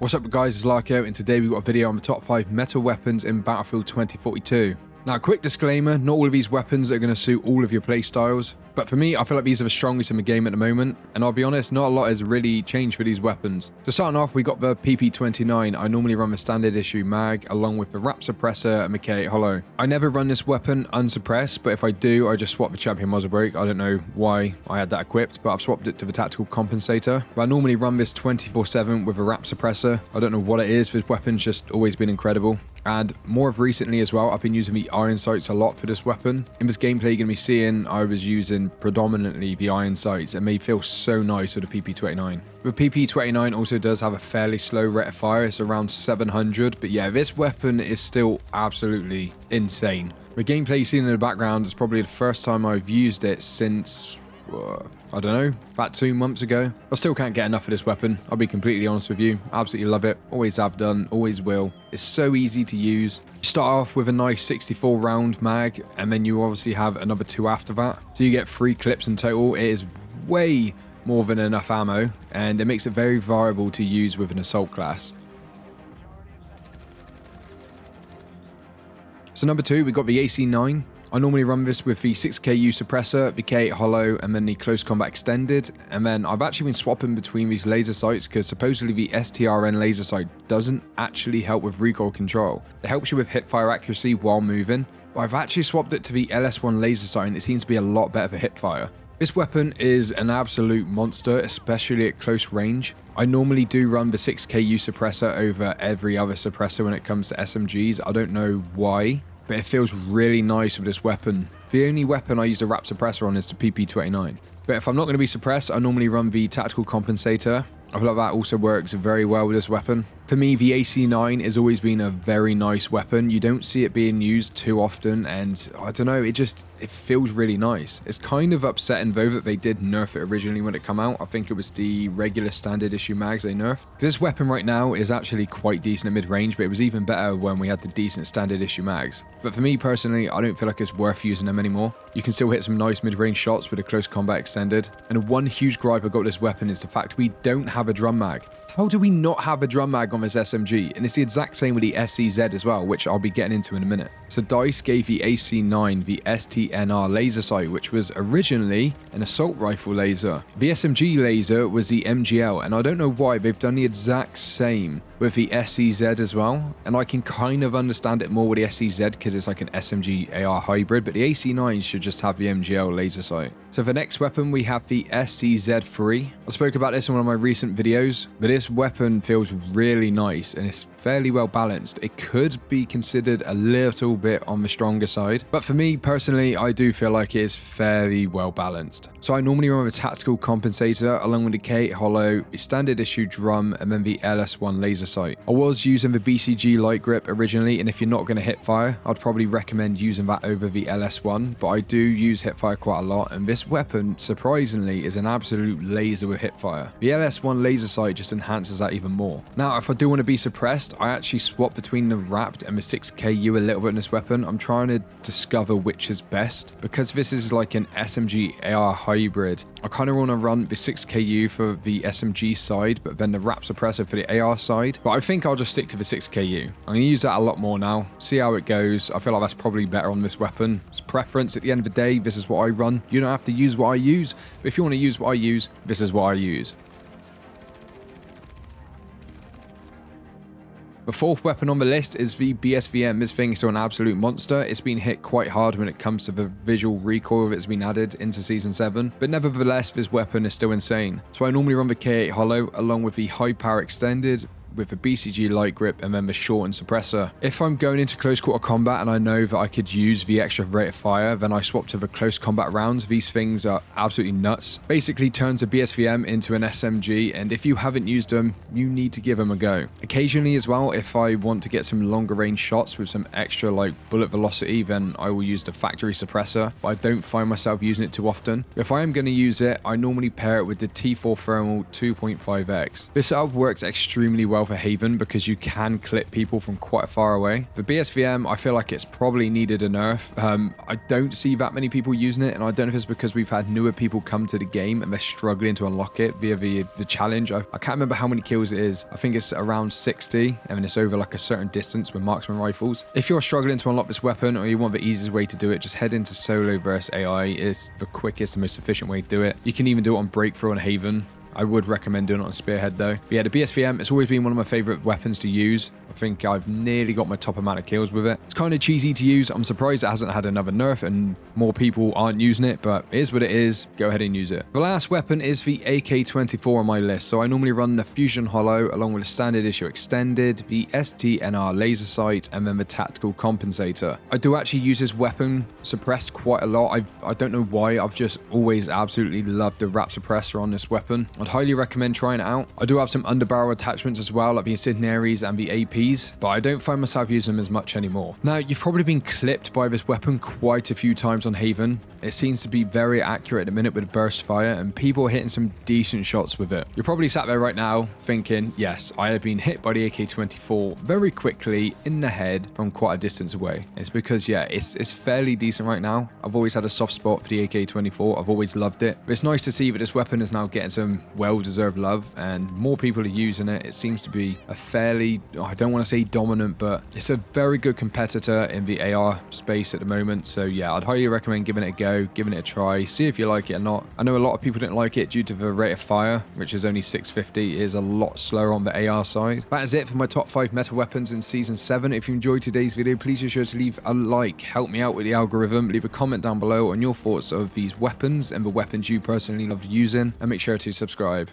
What's up guys, it's Larko, and today we've got a video on the top 5 meta weapons in Battlefield 2042. Now, quick disclaimer, not all of these weapons are going to suit all of your playstyles, but for me, I feel like these are the strongest in the game at the moment, and I'll be honest, not a lot has really changed for these weapons. So starting off, we got the PP29. I normally run the standard issue mag, along with the Wrap Suppressor and the K8 Hollow. I never run this weapon unsuppressed, but if I do, I just swap the Champion Muzzle Brake. I don't know why I had that equipped, but I've swapped it to the Tactical Compensator. But I normally run this 24/7 with a Wrap Suppressor. I don't know what it is, this weapon's just always been incredible. And more of recently as well, I've been using the iron sights a lot for this weapon. In this gameplay you're going to be seeing, I was using predominantly the iron sights, and they feel so nice with the PP29. The PP29 also does have a fairly slow rate of fire, it's around 700, but yeah, this weapon is still absolutely insane. The gameplay you've seen in the background is probably the first time I've used it since, I don't know, about 2 months ago. I still can't get enough of this weapon, I'll be completely honest with you. Absolutely love it, always have done, always will. It's so easy to use. You start off with a nice 64 round mag, and then you obviously have another 2 after that. So you get 3 clips in total. It is way more than enough ammo, and it makes it very viable to use with an assault class. So number 2, we got the AC9. I normally run this with the 6KU suppressor, the K8 Hollow, and then the Close Combat Extended. And then I've actually been swapping between these laser sights because supposedly the STRN laser sight doesn't actually help with recoil control. It helps you with hipfire accuracy while moving. But I've actually swapped it to the LS1 laser sight, and it seems to be a lot better for hipfire. This weapon is an absolute monster, especially at close range. I normally do run the 6KU suppressor over every other suppressor when it comes to SMGs. I don't know why, but it feels really nice with this weapon. The only weapon I use a Wrap Suppressor on is the PP29. But if I'm not going to be suppressed, I normally run the Tactical Compensator. I feel like that also works very well with this weapon. For me, the AC9 has always been a very nice weapon. You don't see it being used too often, and I don't know, it feels really nice. It's kind of upsetting though that they did nerf it originally when it came out. I think it was the regular standard issue mags they nerfed. This weapon right now is actually quite decent at mid-range, but it was even better when we had the decent standard issue mags. But for me personally, I don't feel like it's worth using them anymore. You can still hit some nice mid-range shots with a Close Combat Extended. And one huge gripe I got with this weapon is the fact we don't have a drum mag. How do we not have a drum mag on this SMG? And it's the exact same with the SCZ as well, which I'll be getting into in a minute. So DICE gave the AC9 the STNR laser sight, which was originally an assault rifle laser. The SMG laser was the MGL, and I don't know why they've done the exact same with the SCZ as well. And I can kind of understand it more with the SCZ because it's like an SMG AR hybrid, but the AC9 should just have the MGL laser sight. So for the next weapon, we have the SCZ3. I spoke about this in one of my recent videos, but this weapon feels really nice and it's fairly well balanced. It could be considered a little bit on the stronger side, but for me personally, I do feel like it is fairly well balanced. So I normally run with a Tactical Compensator along with the K8 Hollow, the standard issue drum, and then the LS1 laser sight. I was using the BCG light grip originally, and if you're not going to hit fire, I'd probably recommend using that over the LS1, but I do use hip fire quite a lot, and this weapon surprisingly is an absolute laser with hip fire. The LS1 laser sight just enhances that even more. Now if I do want to be suppressed, I actually swap between the Wrapped and the 6KU a little bit in this weapon. I'm trying to discover which is best. Because this is like an SMG AR hybrid, I kind of want to run the 6KU for the SMG side, but then the Wrap Suppressor for the AR side. But I think I'll just stick to the 6KU. I'm going to use that a lot more now, see how it goes. I feel like that's probably better on this weapon. It's preference. At the end of the day, this is what I run. You don't have to use what I use, but if you want to use what I use, this is what I use. The fourth weapon on the list is the BSV-M. This thing is still an absolute monster. It's been hit quite hard when it comes to the visual recoil that's been added into Season 7, but nevertheless, this weapon is still insane. So I normally run the K8 Hollow along with the High Power Extended, with the BCG light grip, and then the shortened suppressor. If I'm going into close quarter combat and I know that I could use the extra rate of fire, then I swap to the close combat rounds. These things are absolutely nuts. Basically turns a BSV-M into an SMG, and if you haven't used them, you need to give them a go. Occasionally as well, if I want to get some longer range shots with some extra like bullet velocity, then I will use the factory suppressor, but I don't find myself using it too often. If I am going to use it, I normally pair it with the T4 Thermal 2.5X. This setup works extremely well well for Haven because you can clip people from quite far away. For BSV-M, I feel like it's probably needed a nerf. I don't see that many people using it, and I don't know if it's because we've had newer people come to the game and they're struggling to unlock it via the challenge. I can't remember how many kills it is. I think it's around 60, and it's over like a certain distance with marksman rifles. If you're struggling to unlock this weapon or you want the easiest way to do it, just head into solo versus AI. It's the quickest and most efficient way to do it. You can even do it on breakthrough and Haven. I would recommend doing it on Spearhead though. But yeah, the BSV-M, it's always been one of my favorite weapons to use. I think I've nearly got my top amount of kills with it. It's kind of cheesy to use. I'm surprised it hasn't had another nerf and more people aren't using it, but it is what it is. Go ahead and use it. The last weapon is the AK-24 on my list. So I normally run the Fusion Hollow along with the Standard Issue Extended, the STNR Laser Sight, and then the Tactical Compensator. I do actually use this weapon suppressed quite a lot. I don't know why. I've just always absolutely loved the wrap suppressor on this weapon. I'd highly recommend trying it out. I do have some underbarrel attachments as well, like the Incendiaries and the APs, but I don't find myself using them as much anymore. Now, you've probably been clipped by this weapon quite a few times on Haven. It seems to be very accurate at the minute with burst fire, and people are hitting some decent shots with it. You're probably sat there right now thinking, yes, I have been hit by the AK-24 very quickly in the head from quite a distance away. It's because, yeah, it's fairly decent right now. I've always had a soft spot for the AK-24. I've always loved it. But it's nice to see that this weapon is now getting some well-deserved love, and more people are using it. It seems to be a fairly, I don't want to say dominant, but it's a very good competitor in the AR space at the moment. So yeah, I'd highly recommend giving it a go, giving it a try, see if you like it or not. I know a lot of people don't like it due to the rate of fire, which is only 650. It is a lot slower on the AR side. That is it for my top 5 meta weapons in Season 7. If you enjoyed today's video, please be sure to leave a like, help me out with the algorithm, leave a comment down below on your thoughts of these weapons and the weapons you personally love using, and make sure to subscribe.